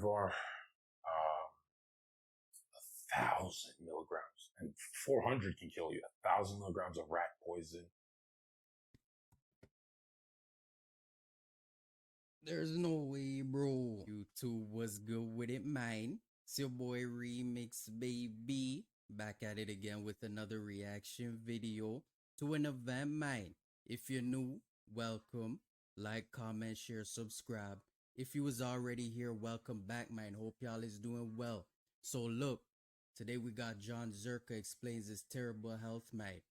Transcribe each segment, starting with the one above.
Anavar, 1,000 milligrams, and 400 can kill you. 1,000 milligrams of rat poison. There's no way, bro. YouTube was good with it, man. It's your boy Remix Baby. Back at it again with another reaction video to an event, man. If you're new, welcome. Like, comment, share, subscribe. If you was already here, welcome back, man. Hope y'all is doing well. So look, today we got Jon Zherka explains his terrible health, man.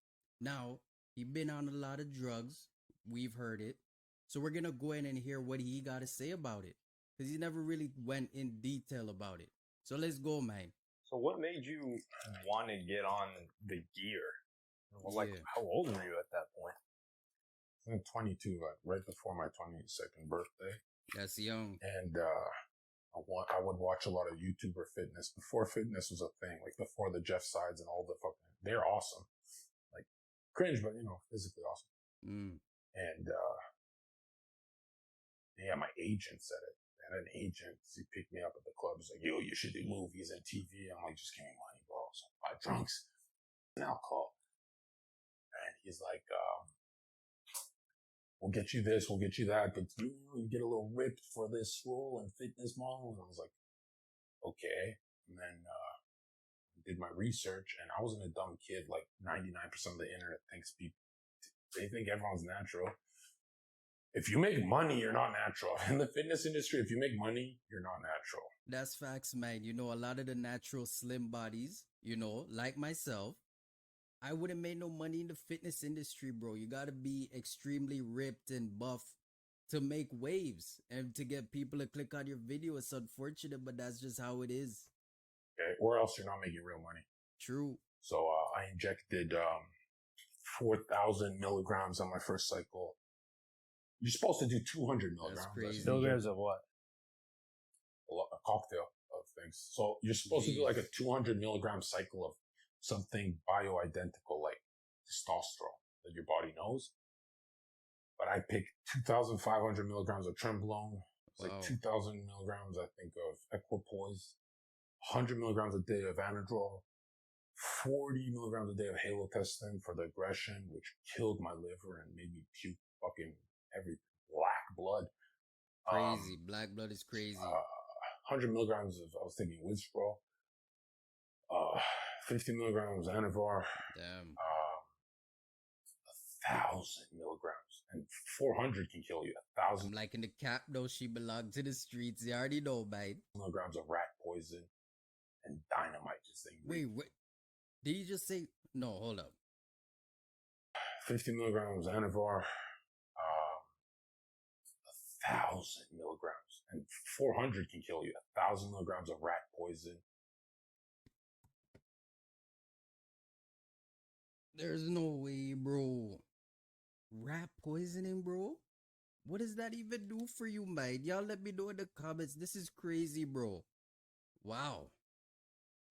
Now, he been on a lot of drugs. We've heard it. So we're going to go in and hear what he got to say about it. Because he never really went in detail about it. So let's go, man. So what made you want to get on the gear? Well, like, how old were you at that point? I'm 22, like right before my 22nd birthday. That's young. And I would watch a lot of YouTuber fitness before fitness was a thing, like before the Jeff Sides and all the fucking, they're awesome. Like cringe, but you know, physically awesome. And yeah, my agent said it. And an agent, he picked me up at the club. He's like, yo, you should do movies and TV. I'm like, just give me money, bro. So I buy drunks and alcohol. And he's like, we'll get you this, we'll get you that, but you get a little ripped for this role in fitness model. And I was like, okay. And then did my research, and I wasn't a dumb kid. Like 99% of the internet thinks they think everyone's natural. If you make money, you're not natural. In the fitness industry, if you make money, you're not natural. That's facts, man. You know, a lot of the natural slim bodies, you know, like myself, I wouldn't make no money in the fitness industry, bro. You got to be extremely ripped and buff to make waves and to get people to click on your video. It's unfortunate, but that's just how it is. Okay, or else you're not making real money. True. So I injected 4,000 milligrams on my first cycle. You're supposed to do 200 milligrams. That's crazy. Milligrams of what? A cocktail of things. So you're supposed to do like a 200 milligram cycle of something bioidentical, like testosterone that your body knows. But I picked 2,500 milligrams of Trembolone. It's like 2,000 milligrams, I think, of equipoise. 100 milligrams a day of Anadrol. 40 milligrams a day of halotestin for the aggression, which killed my liver and made me puke fucking every black blood. Crazy. Black blood is crazy. 100 milligrams of, I was thinking Withdrawal. 50 milligrams Anavar. Damn. 1,000 milligrams. And 400 can kill you. 1,000. I'm like in the cap, though. She belonged to the streets. You already know, mate. Milligrams of rat poison and dynamite. Just thing. Wait. Did you just say? No, hold up. 50 milligrams Anavar. 1,000 milligrams. And 400 can kill you. 1,000 milligrams of rat poison. There's no way, bro. Rat poisoning, bro? What does that even do for you, mate? Y'all let me know in the comments. This is crazy, bro. Wow.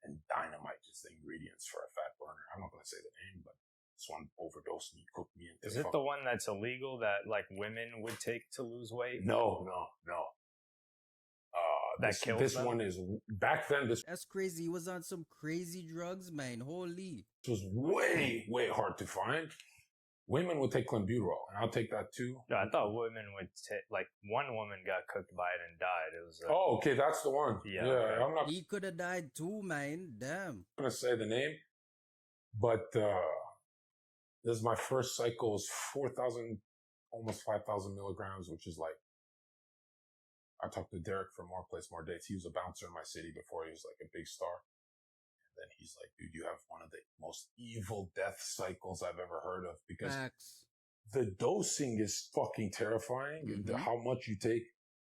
And dynamite is the ingredients for a fat burner. I'm not going to say the name, but this one overdosed me, cooked me into. Is it the one that's illegal that like women would take to lose weight? No. This them? one is back then. That's crazy. He was on some crazy drugs, man. Holy. This was way hard to find. Women would take clenbuterol, and I'll take that too. Yeah, I thought women would take. Like one woman got cooked by it and died. It was. Oh, okay, that's the one. Yeah. I'm not. He could have died too, man. Damn. I'm gonna say the name, but this is my first cycle. Is 4,000, almost 5,000 milligrams, which is like. I talked to Derek from More Place, More Dates. He was a bouncer in my city before he was like a big star. And then he's like, dude, you have one of the most evil death cycles I've ever heard of, because the dosing is fucking terrifying, how much you take,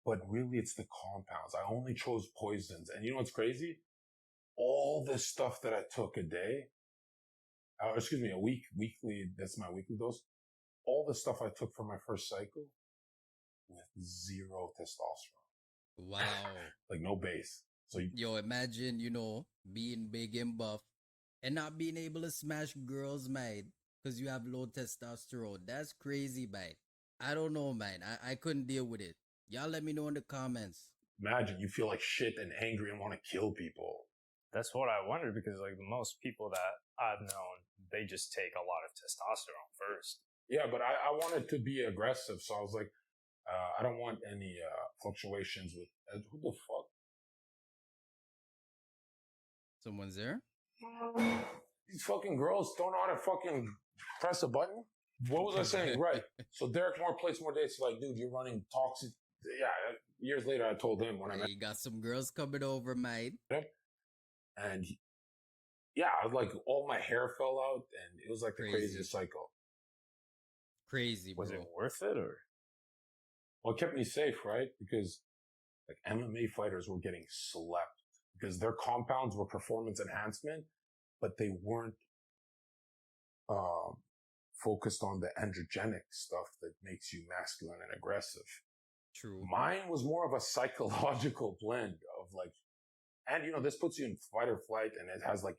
but really it's the compounds. I only chose poisons. And you know what's crazy? All this stuff that I took a day, a weekly, that's my weekly dose. All the stuff I took for my first cycle, with zero testosterone. Wow. Like no base. So yo, imagine, you know, being big and buff and not being able to smash girls, man, because you have low testosterone. That's crazy, man. I don't know, man. I couldn't deal with it. Y'all let me know in the comments. imagine you feel like shit and angry and want to kill people. That's what I wondered, because like most people that I've known, they just take a lot of testosterone first. Yeah, but I wanted to be aggressive, so I was like, I don't want any fluctuations with who the fuck. Someone's there? These fucking girls don't know how to fucking press a button. What was I saying? Right. So Derek more plates, more dates. Like, dude, you're running toxic. Yeah. Years later, I told him when I met You got some girls coming over, mate. him. And I was like, all my hair fell out, and it was like the craziest cycle. Crazy, bro. Was it worth it, or? Well, it kept me safe, right? Because like MMA fighters were getting slept because their compounds were performance enhancement, but they weren't focused on the androgenic stuff that makes you masculine and aggressive. True. Mine was more of a psychological blend of like, and this puts you in fight or flight, and it has like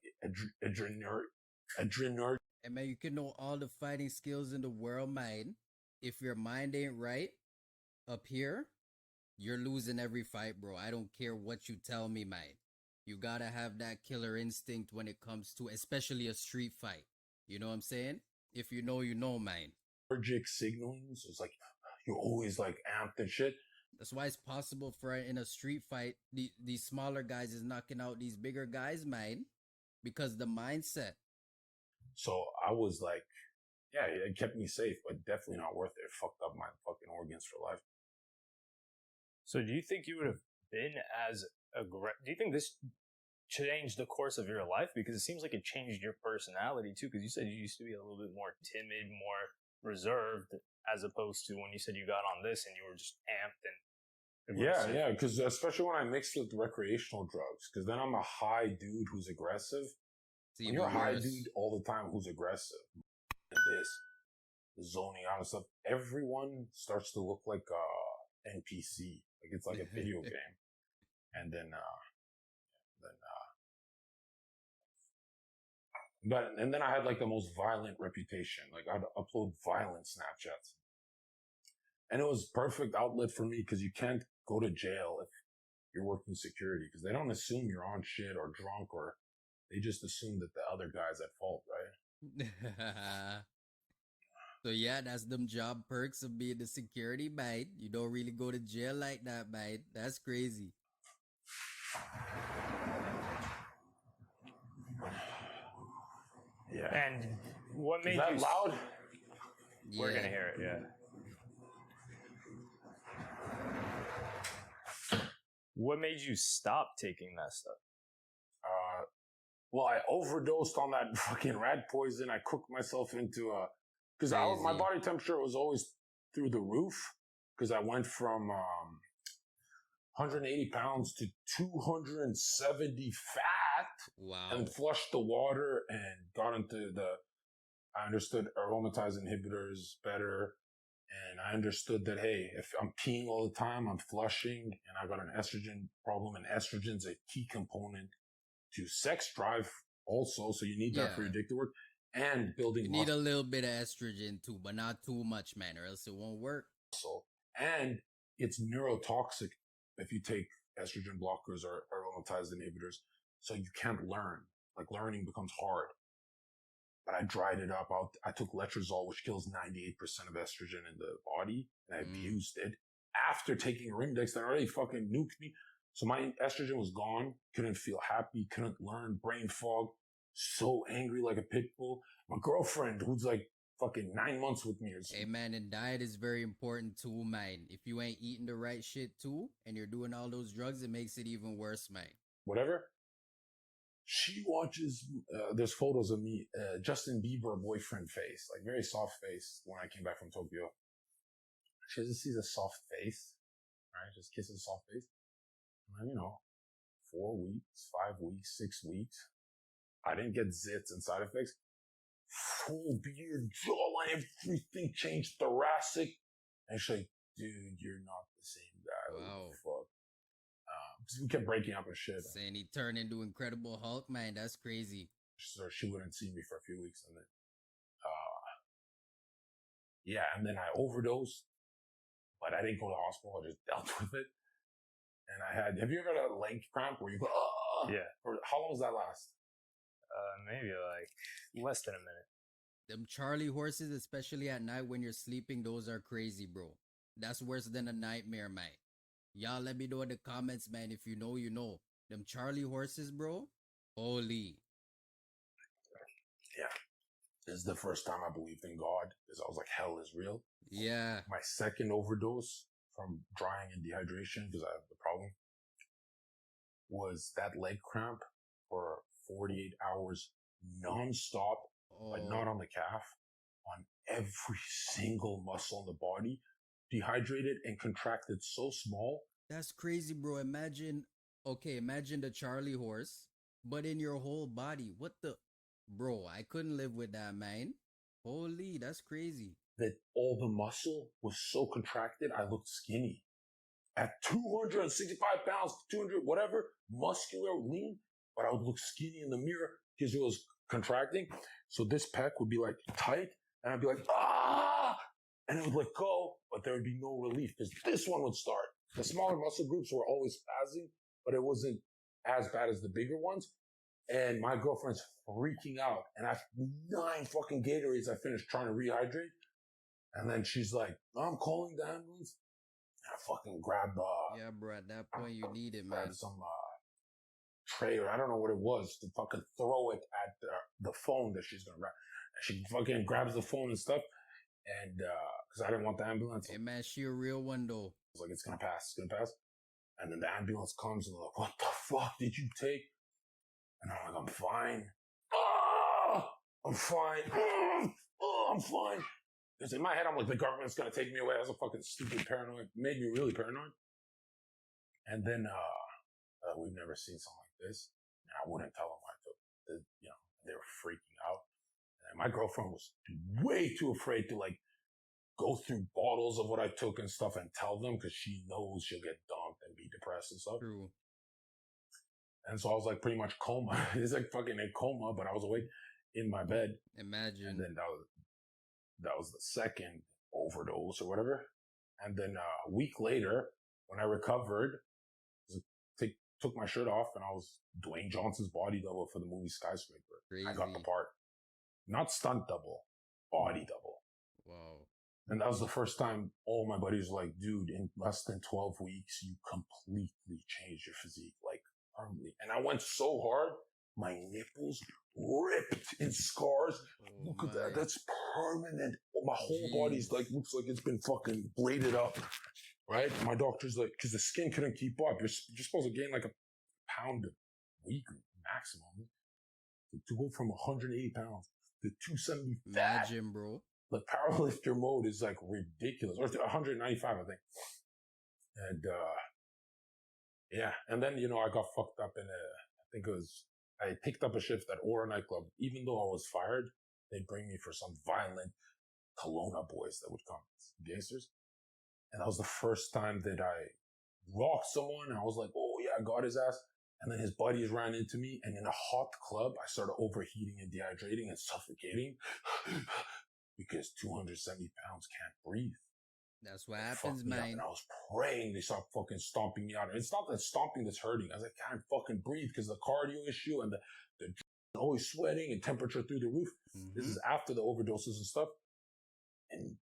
adrenergic. And man, you can know all the fighting skills in the world, man. If your mind ain't right up here, you're losing every fight, bro. I don't care what you tell me, man. You gotta have that killer instinct when it comes to, especially a street fight. You know what I'm saying? If you know, man. Allergic signaling, so it's like you're always like amped and shit. That's why it's possible for in a street fight, these smaller guys is knocking out these bigger guys, man, because the mindset. So I was like, yeah, it kept me safe, but definitely not worth it. It fucked up my fucking organs for life. So do you think you would have been as aggressive? Do you think this changed the course of your life? Because it seems like it changed your personality too, because you said you used to be a little bit more timid, more reserved, as opposed to when you said you got on this and you were just amped and aggressive. Yeah, because especially when I mixed with recreational drugs, because then I'm a high dude who's aggressive. When you're a high dude all the time who's aggressive, the zoning out and stuff, everyone starts to look like a NPC. Like it's like a video game. And then I had like the most violent reputation. Like I'd upload violent Snapchats. And it was perfect outlet for me because you can't go to jail if you're working security because they don't assume you're on shit or drunk, or they just assume that the other guy's at fault, right? So yeah, that's them job perks of being the security, mate. You don't really go to jail like that, mate. That's crazy. Yeah. And what made you loud? We're gonna hear it, yeah. What made you stop taking that stuff? Well, I overdosed on that fucking rat poison. I cooked myself into because my body temperature was always through the roof because I went from 180 pounds to 270 fat. Wow. And flushed the water and got into I understood aromatase inhibitors better. And I understood that, hey, if I'm peeing all the time, I'm flushing, and I got an estrogen problem, and estrogen's a key component to sex drive also. So you need that for your dick to work and building muscle. You need a little bit of estrogen too, but not too much, man, or else it won't work. And it's neurotoxic if you take estrogen blockers or aromatase inhibitors. So you can't learn. Like learning becomes hard. But I dried it up. I took letrozole, which kills 98% of estrogen in the body, and I abused it. After taking Rindex, that already fucking nuked me. So my estrogen was gone. Couldn't feel happy. Couldn't learn. Brain fog. So angry like a pit bull. My girlfriend, who's like fucking 9 months with me. Hey man, and diet is very important too, man. If you ain't eating the right shit too, and you're doing all those drugs, it makes it even worse, man. Whatever. She watches, there's photos of me, Justin Bieber boyfriend face, like very soft face when I came back from Tokyo. She just sees a soft face, right? Just kisses a soft face. And then, 4 weeks, 5 weeks, 6 weeks. I didn't get zits and side effects. Full beard, jawline, everything changed, thoracic. And she's like, dude, you're not the same guy. Wow. Fuck. Because we kept breaking up and shit. Saying he turned into Incredible Hulk, man, that's crazy. So she wouldn't see me for a few weeks, and then, and then I overdosed, but I didn't go to the hospital. I just dealt with it. And have you ever had a leg cramp where you go, oh, Yeah. Or how long does that last? Maybe like less than a minute. Them Charlie horses, especially at night when you're sleeping, those are crazy, bro. That's worse than a nightmare, man. Y'all let me know in the comments, man. If you know, you know. Them Charlie horses, bro. Holy. Yeah. This is the first time I believed in God because I was like, hell is real. Yeah. My second overdose from drying and dehydration, because I have the problem, was that leg cramp for 48 hours nonstop, but not on the calf, on every single muscle in the body, dehydrated and contracted so small. That's crazy, bro. Imagine the Charlie horse, but in your whole body. What the? Bro, I couldn't live with that, man. Holy, that's crazy. That all the muscle was so contracted, I looked skinny. At 265 pounds, 200, whatever, muscular, lean, but I would look skinny in the mirror because it was contracting. So this pec would be like tight, and I'd be like, ah! And it would let go, but there would be no relief because this one would start. The smaller muscle groups were always spazzing, but it wasn't as bad as the bigger ones. And my girlfriend's freaking out. And after 9 fucking Gatorades, I finished trying to rehydrate. And then she's like, I'm calling the ambulance. And I fucking grabbed, Yeah, bro, at that point, you need it, man. some tray, or I don't know what it was, to fucking throw it at the phone that she's gonna grab. And she fucking grabs the phone and stuff. And, cause I didn't want the ambulance. Hey, man, she a real one, though. I was like, it's gonna pass. And then the ambulance comes and they're like, what the fuck did you take? And I'm like, I'm fine. Ah, I'm fine. I'm fine. Because in my head, I'm like, the government's gonna take me away. I was a fucking stupid paranoid. Made me really paranoid. And then, we've never seen something like this. And I wouldn't tell them what I took. They were freaking out. And my girlfriend was way too afraid to like go through bottles of what I took and stuff and tell them because she knows she'll get dumped and be depressed and stuff. True. And so I was like pretty much coma. It's like fucking in coma, but I was awake in my bed. Imagine. And then that was the second overdose or whatever. And then a week later, when I recovered, took my shirt off and I was Dwayne Johnson's body double for the movie Skyscraper. Crazy. I got the part. Not stunt double, body double. Wow. And that was the first time all my buddies were like, dude, in less than 12 weeks, you completely changed your physique, like permanently. And I went so hard, my nipples ripped in scars. Oh, Look at that. my. That's permanent. My whole body's like, looks like it's been fucking bladed up. Right? My doctor's like, because the skin couldn't keep up. You're supposed to gain like a pound a week maximum. To go from 180 pounds to 270 fat. Imagine, bro. The powerlifter mode is like ridiculous. Or 195, I think. And, yeah. And then, I got fucked up I picked up a shift at Aura nightclub. Even though I was fired, they'd bring me for some violent Kelowna boys that would come. Gangsters. And that was the first time that I rocked someone. And I was like, oh yeah, I got his ass. And then his buddies ran into me. And in a hot club, I started overheating and dehydrating and suffocating because 270 pounds can't breathe. That's what happens, man. And I was praying they stop fucking stomping me out. And it's not that stomping that's hurting. I was like, I can't fucking breathe because the cardio issue and the always sweating and temperature through the roof. Mm-hmm. This is after the overdoses and stuff. And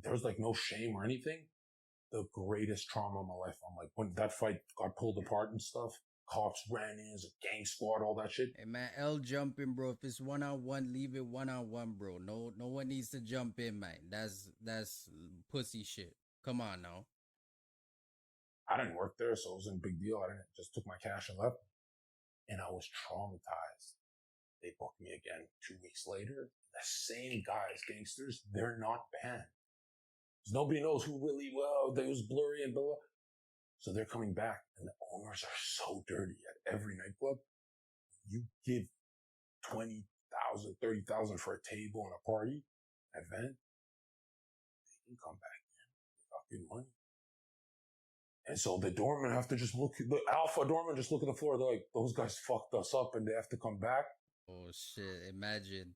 there was like no shame or anything. The greatest trauma of my life. I'm like, when that fight got pulled apart and stuff, cops ran in, as a gang squad, all that shit. Hey man, L jumping, bro. If it's 1-on-1, leave it 1-on-1, bro. No one needs to jump in, man. That's pussy shit. Come on now. I didn't work there, so it wasn't a big deal. I just took my cash and left. And I was traumatized. They booked me again 2 weeks later. The same guys, gangsters, they're not banned. Nobody knows who really well. They was blurry and blah, blah. So they're coming back, and the owners are so dirty at every nightclub. You give 20,000, 30,000 for a table and a party, an event, they can come back in without good money. And so the doorman have to just the alpha doorman just look at the floor. They're like, those guys fucked us up, and they have to come back. Oh shit! Imagine.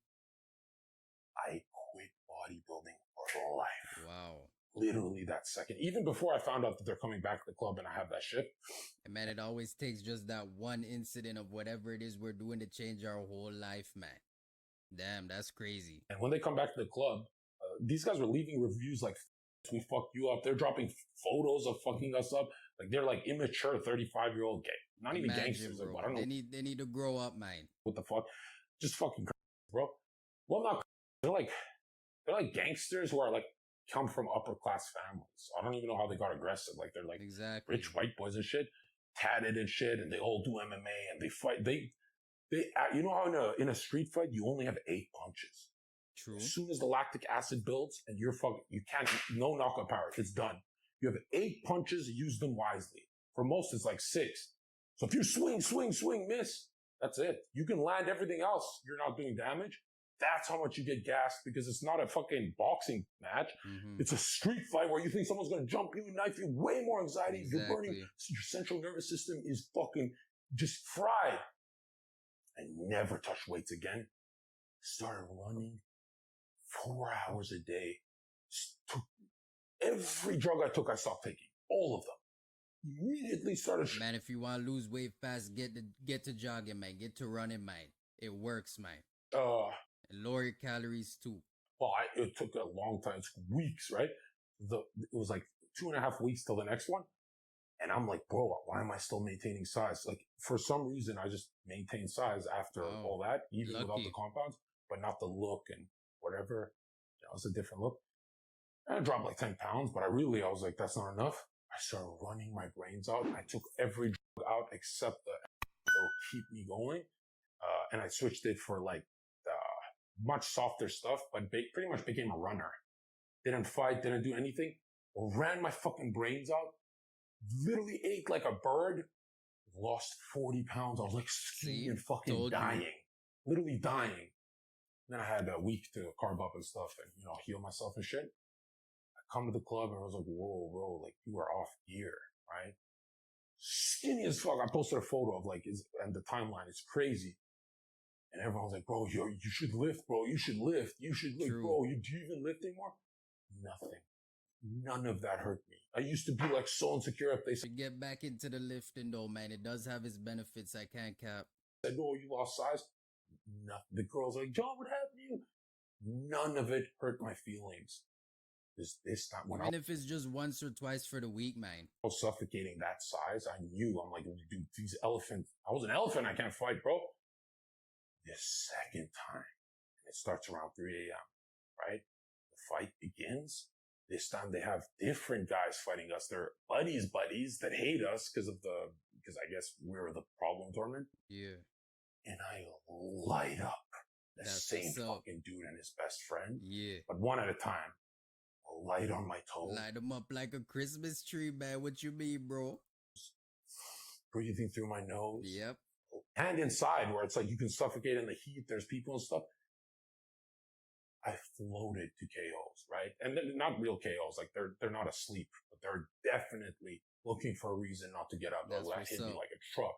I quit bodybuilding for life. Wow. Literally that second. Even before I found out that they're coming back to the club and I have that shit. And man, it always takes just that one incident of whatever it is we're doing to change our whole life, man. Damn, that's crazy. And when they come back to the club, these guys were leaving reviews like, we fucked you up. They're dropping photos of fucking us up. Like, they're like immature 35-year-old gay. Not even gangsters. Bro. Like, I don't know. They need to grow up, man. What the fuck? Just fucking bro. Well, not they're like gangsters who are like come from upper class families. I don't even know how they got aggressive. Like, they're like exactly rich white boys and shit, tatted and shit, and they all do MMA and they fight. They you know how in a street fight you only have 8 punches. True. As soon as the lactic acid builds and you can't, no knockout power. It's done. You have 8 punches, use them wisely. For most, it's like 6. So if you swing, miss, that's it. You can land everything else. You're not doing damage. That's how much you get gassed, because it's not a fucking boxing match. Mm-hmm. It's a street fight where you think someone's going to jump you, knife you, way more anxiety. Exactly. You're burning. Your central nervous system is fucking just fried. I never touched weights again. Started running 4 hours a day. Every drug I took, I stopped taking. All of them. Immediately started. Man, if you want to lose weight fast, get to jogging, man. Get to running, man. It works, man. And lower your calories too. Well, it took a long time. It's weeks, right? It was like 2.5 weeks till the next one. And I'm like, bro, why am I still maintaining size? Like, for some reason, I just maintained size after all that, even without the compounds, but not the look and whatever. You know, it's a different look. And I dropped like 10 pounds, but I was like, that's not enough. I started running my brains out. I took every drug out except that will keep me going. And I switched it for like much softer stuff, but pretty much became a runner. Didn't fight, didn't do anything. Ran my fucking brains out. Literally ate like a bird. Lost 40 pounds. I was like skinny and fucking dying. Literally dying. Then I had a week to carb up and stuff and, you know, heal myself and shit. I come to the club and I was like, whoa, bro, like you are off gear, right? Skinny as fuck. I posted a photo of like, and the timeline is crazy. And everyone's like, bro, you should lift, bro. You should lift. You should lift, bro. Do you even lift anymore? Nothing. None of that hurt me. I used to be like so insecure if they said, get back into the lifting though, man. It does have its benefits. I can't cap. Said, oh, you lost size? Nothing. The girl's like, John, what happened to you? None of it hurt my feelings. This time when if it's just once or twice for the week, man. I was suffocating that size. I knew, I'm like, dude, these elephants. I was an elephant. I can't fight, bro. This second time, it starts around 3 a.m., right? The fight begins. This time they have different guys fighting us. They're buddies that hate us because I guess we're the problem tournament. Yeah. And I light up the same fucking dude and his best friend. Yeah. But one at a time. A light on my toe. Light them up like a Christmas tree, man. What you mean, bro? Breathing through my nose. Yep. And inside where it's like you can suffocate in the heat. There's people and stuff. I floated to KOs, right? And they're not real KOs. Like they're not asleep, but they're definitely looking for a reason not to get up. They'll hit me like a truck.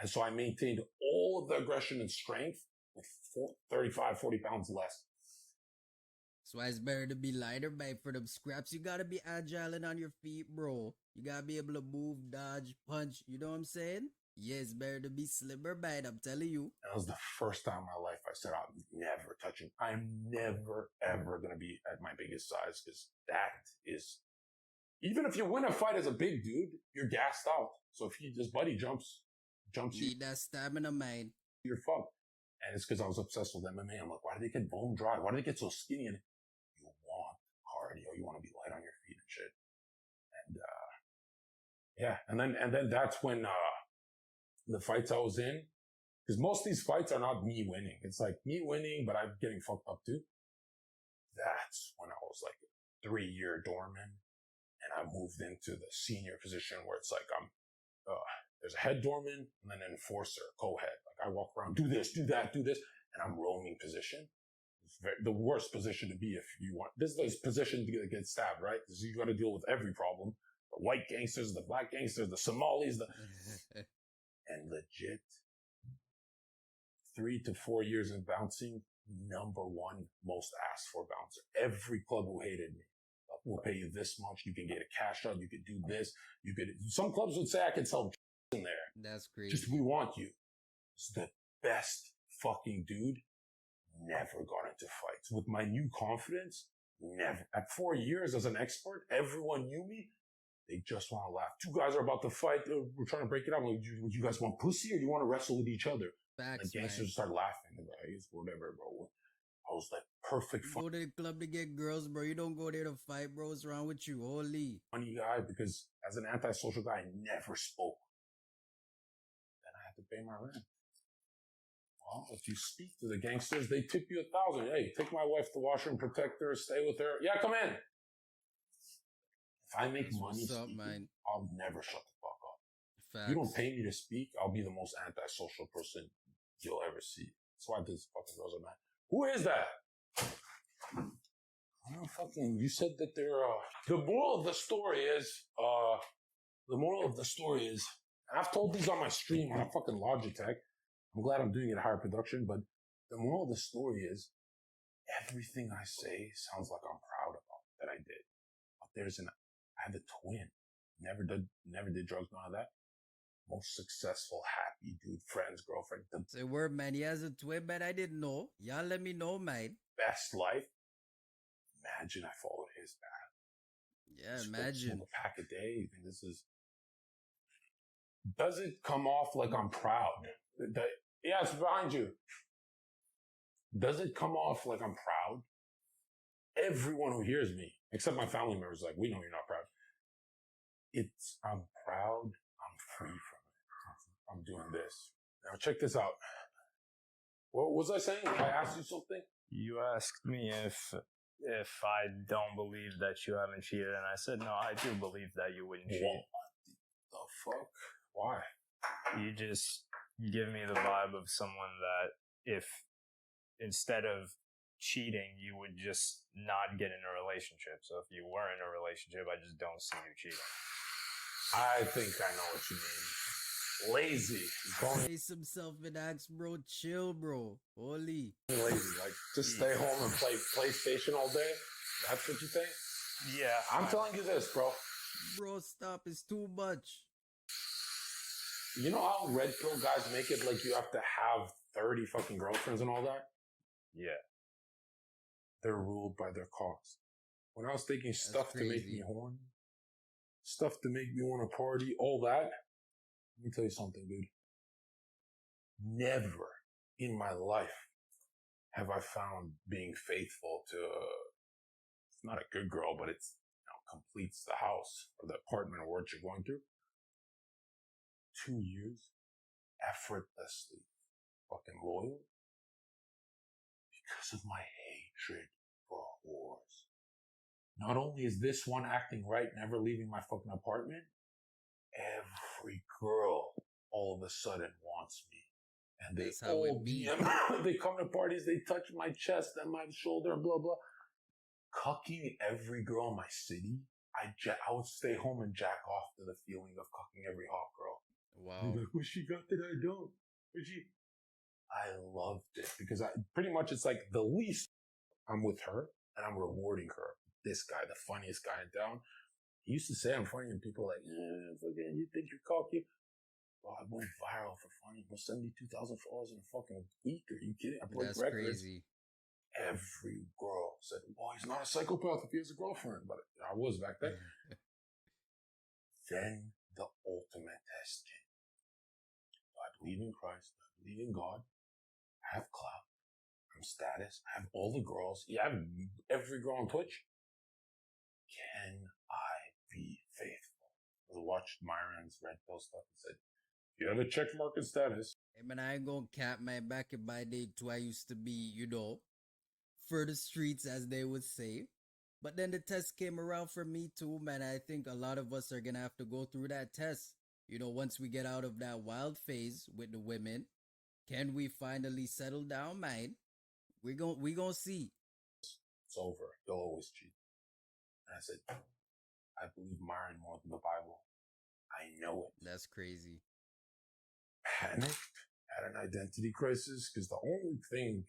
And so I maintained all of the aggression and strength with 35, 40 pounds less. That's why it's better to be lighter, man. For them scraps, you gotta be agile and on your feet, bro. You gotta be able to move, dodge, punch. You know what I'm saying? Yeah, it's better to be slimmer, man. I'm telling you. That was the first time in my life I said, I'm never, ever going to be at my biggest size, because that is, even if you win a fight as a big dude, you're gassed out. So if this buddy jumps Need you. That stamina, man. You're fucked. And it's because I was obsessed with MMA. I'm like, why do they get bone dry? Why do they get so skinny? And you want cardio. You want to be light on your feet and shit. And, yeah. And then that's when, the fights I was in, because most of these fights are not me winning. It's like me winning, but I'm getting fucked up too. That's when I was like a 3-year doorman, and I moved into the senior position where it's like there's a head doorman and then an enforcer, co-head. Like I walk around, do this, do that, do this, and I'm roaming position. It's the worst position to be if you want. This is the position to get stabbed, right? Because you got to deal with every problem: the white gangsters, the black gangsters, the Somalis, and legit, 3 to 4 years in bouncing, #1 most asked for bouncer. Every club who hated me We'll pay you this much. You can get a cash out. You could do this. You could. Some clubs would say I could sell in there. That's crazy. Just we want you. It's the best fucking dude. Never got into fights. With my new confidence, never. At 4 years as an expert, everyone knew me. They just want to laugh. Two guys are about to fight. We're trying to break it up. Like, would you guys want pussy or do you want to wrestle with each other? Facts, And the gangsters start laughing. The guys, whatever, bro. I was like, perfect You go to the club to get girls, bro. You don't go there to fight, bro. What's wrong with you? Holy. funny guy because as an antisocial guy, I never spoke. Then I had to pay my rent. Well, if you speak to the gangsters, they tip you $1,000. Hey, take my wife to washroom, protect her, stay with her. Yeah, come in. If I make money speaking, man. I'll never shut the fuck up. Facts. If you don't pay me to speak, I'll be the most antisocial person you'll ever see. That's why this fucking girls are mad. Who is that? I don't fucking. You said that they're. The moral of the story is. And I've told these on my stream on a fucking Logitech. I'm glad I'm doing it at higher production, but the moral of the story is everything I say sounds like I'm proud about that I did. But I have a twin. Never did drugs, none of that. Most successful, happy dude, friends, girlfriend. The Say word, man. He has a twin, man. I didn't know. Y'all let me know, man. best life. Imagine I followed his path. Yeah, imagine. Smoke a pack a day. You think this is. Does it come off like I'm proud? Yeah, it's behind you. Does it come off like I'm proud? Everyone who hears me, except my family members, like, we know you're not proud. I'm proud. I'm free from it. I'm doing this. Now check this out. What was I saying? I asked you something. You asked me if I don't believe that you haven't cheated, and I said no. I do believe that you wouldn't cheat. What the fuck? Why? You just give me the vibe of someone that if instead of cheating, you would just not get in a relationship. So if you were in a relationship, I just don't see you cheating. I think I know what you mean. Lazy. Face himself and ask, bro, chill, bro. Holy. Lazy. Like, just stay home and play PlayStation all day? That's what you think? Yeah. I'm telling you this, bro. Bro, stop. It's too much. You know how red pill guys make it like you have to have 30 fucking girlfriends and all that? Yeah. They're ruled by their cost. When I was taking stuff to make me horny, stuff to make me want to party, all that, let me tell you something, dude. Never in my life have I found being faithful to it's not a good girl, but it's completes the house or the apartment or what you're going through. 2 years, effortlessly fucking loyal because of my hatred for whores. Not only is this one acting right, never leaving my fucking apartment, every girl all of a sudden wants me. And they all DM, they come to parties, they touch my chest and my shoulder, blah, blah. Cucking every girl in my city, I would stay home and jack off to the feeling of cucking every hot girl. Wow. Like, what she got that I don't? I loved it because pretty much it's like the least I'm with her and I'm rewarding her. This guy, the funniest guy in town. He used to say I'm funny and people are like, fucking, you think you're cocky? Bro, I went viral for funny. Bro, 72,000 followers in a fucking week. Are you kidding? I broke records. Crazy. Every girl said, well, he's not a psychopath if he has a girlfriend. But I was back then. Then the ultimate test came. I believe in Christ. I believe in God. I have clout. I'm status. I have all the girls. Yeah, I have every girl on Twitch. Can I be faithful? I watched Myron's Red Pill stuff and said, if you have a check mark in status. Hey, man, I ain't gonna cap, man. Back in my day, too, I used to be, for the streets, as they would say. But then the test came around for me, too, man. I think a lot of us are gonna have to go through that test. Once we get out of that wild phase with the women, can we finally settle down, man? We gonna see. It's over. You'll always cheat. And I said, I believe Myron more than the Bible. I know it. That's crazy. Panicked, had an identity crisis, because the only thing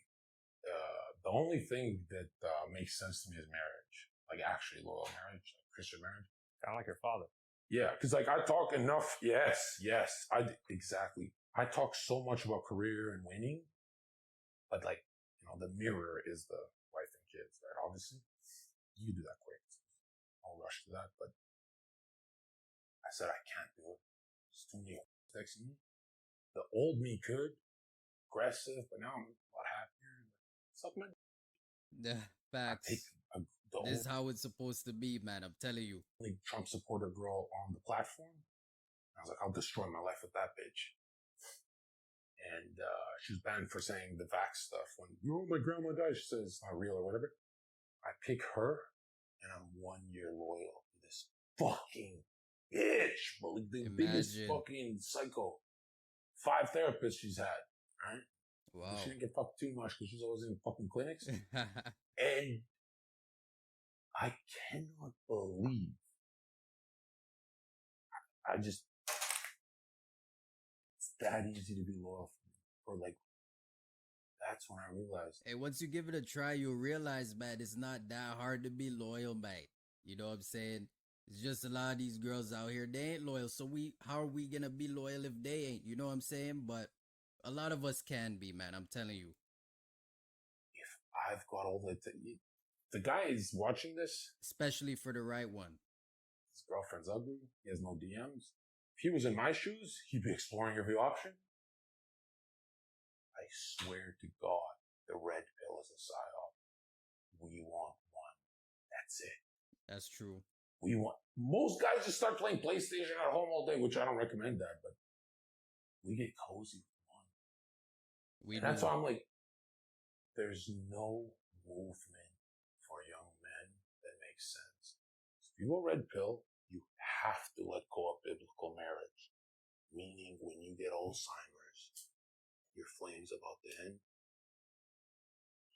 that makes sense to me is marriage. like actually loyal marriage, like Christian marriage. Kind of like your father. Yeah, because like I talk enough. Yes, exactly. I talk so much about career and winning, but like the mirror is the wife and kids, right? Obviously, you do that quick. I'll rush to that, but I said I can't do it. It's too many texting me. The old me could, aggressive, but now I'm a lot happier. Suck my. Yeah, I take facts. the This is how it's supposed to be, man. I'm telling you. only Trump supporter girl on the platform. I was like, I'll destroy my life with that bitch. And she was banned for saying the vax stuff. When my grandma died, she says it's not real or whatever. I pick her, and I'm 1 year loyal to this fucking bitch, bro. Like the biggest fucking psycho. 5 therapists she's had, right? Wow. She didn't get fucked too much because she's always in fucking clinics. And I cannot believe it's that easy to be loyal for me. Or like, that's when I realized. Hey, once you give it a try, you'll realize, man, it's not that hard to be loyal, mate. You know what I'm saying? It's just a lot of these girls out here, they ain't loyal. So how are we gonna be loyal if they ain't? You know what I'm saying? But a lot of us can be, man. I'm telling you. If I've got all the guy is watching this, especially for the right one. His girlfriend's ugly. He has no DMs. If he was in my shoes, he'd be exploring every option. I swear to God, the red pill is a psyop. We want one. That's it. That's true. Most guys just start playing PlayStation at home all day, which I don't recommend that, but we get cozy with one. And that's why I'm like, there's no movement for young men that makes sense. If you go red pill, you have to let go of biblical marriage. Meaning when you get Alzheimer's, your flame's about to end,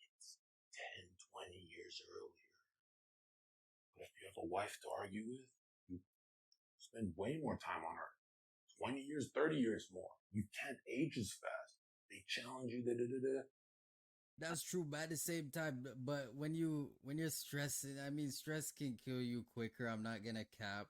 it's 10, 20 years earlier. But if you have a wife to argue with, you spend way more time on her. 20 years, 30 years more. You can't age as fast. They challenge you, That's true, but at the same time, but when you're stressing, I mean, stress can kill you quicker. I'm not gonna cap.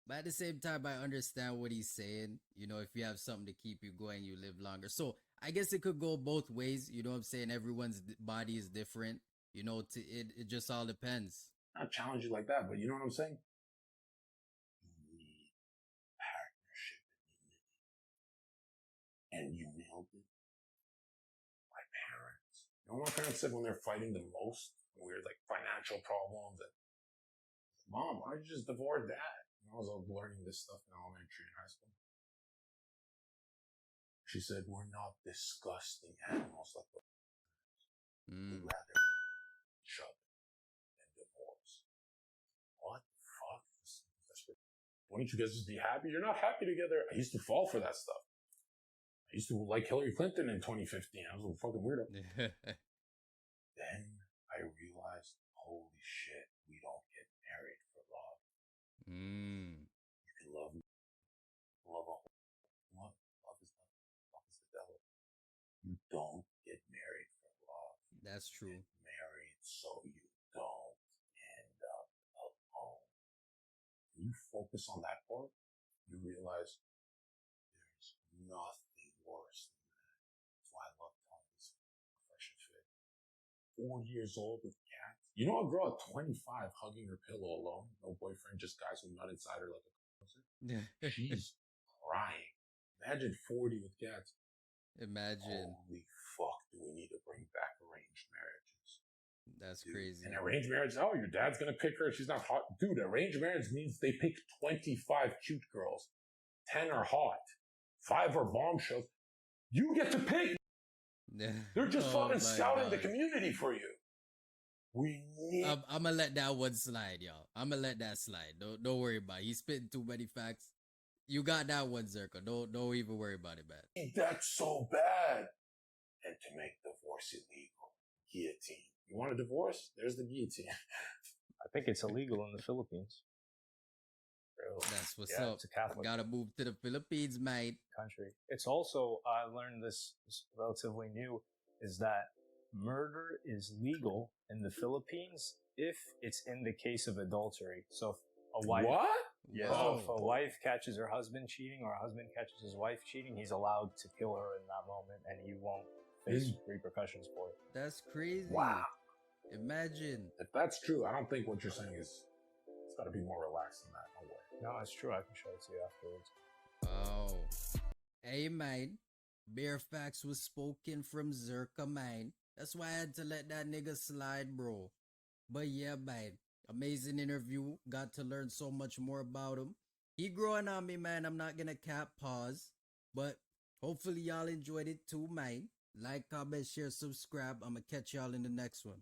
But at the same time, I understand what he's saying. You know, if you have something to keep you going, you live longer. So I guess it could go both ways. You know what I'm saying? Everyone's body is different. You know, it just all depends. Not challenge you like that, but you know what I'm saying? You need partnership and you nailed it. My parents. You know what my parents said when they're fighting the most? When we had like financial problems and Mom, why don't you just divorce Dad? I was learning this stuff in elementary and high school. She said, we're not disgusting animals like the We'd rather shut than divorce. What the fuck? Why don't you guys just be happy? You're not happy together. I used to fall for that stuff. I used to like Hillary Clinton in 2015. I was a fucking weirdo. Then I realized, holy shit, we don't get married for love. You can love a whole love. Love is the devil. You don't get married for love. That's true. You get married so you don't end up alone. When you focus on that part, you realize there's nothing worse than that. That's why I love telling this fresh and fit. 4 years old with cats. You know a girl at 25 hugging her pillow alone, no boyfriend, just guys who nut inside her like a closer. She's crying. Imagine 40 with cats. Imagine. Holy fuck, do we need to bring back arranged marriages? That's crazy. And arranged marriage, oh, your dad's gonna pick her, she's not hot. Dude, arranged marriage means they pick 25 cute girls. 10 are hot. 5 are bombshells. You get to pick. They're just fucking scouting the community for you. We need. I'm gonna let that one slide, y'all. I'm gonna let that slide. Don't worry about it. He's spitting too many facts. You got that one, Zherka. Don't even worry about it, man. That's so bad. And to make divorce illegal, guillotine. You want a divorce? There's the guillotine. I think it's illegal in the Philippines. That's what's up. It's a Catholic. Gotta move to the Philippines, mate. Country. It's also, I learned this relatively new, is that murder is legal in the Philippines if it's in the case of adultery. So if a wife, What? yeah, Whoa. so if a wife catches her husband cheating or a husband catches his wife cheating, he's allowed to kill her in that moment, and he won't face repercussions for it. That's crazy. Wow. Imagine. If that's true, I don't think what you're saying is. It's got to be more relaxed than that. No way. No, it's true. I can show it to you afterwards. Oh. Hey, man. Bare facts was spoken from Zherka, man. That's why I had to let that nigga slide, bro. But yeah, man. Amazing interview. Got to learn so much more about him. He growing on me, man. I'm not gonna cap pause. But hopefully y'all enjoyed it too, man. Like, comment, share, subscribe. I'ma catch y'all in the next one.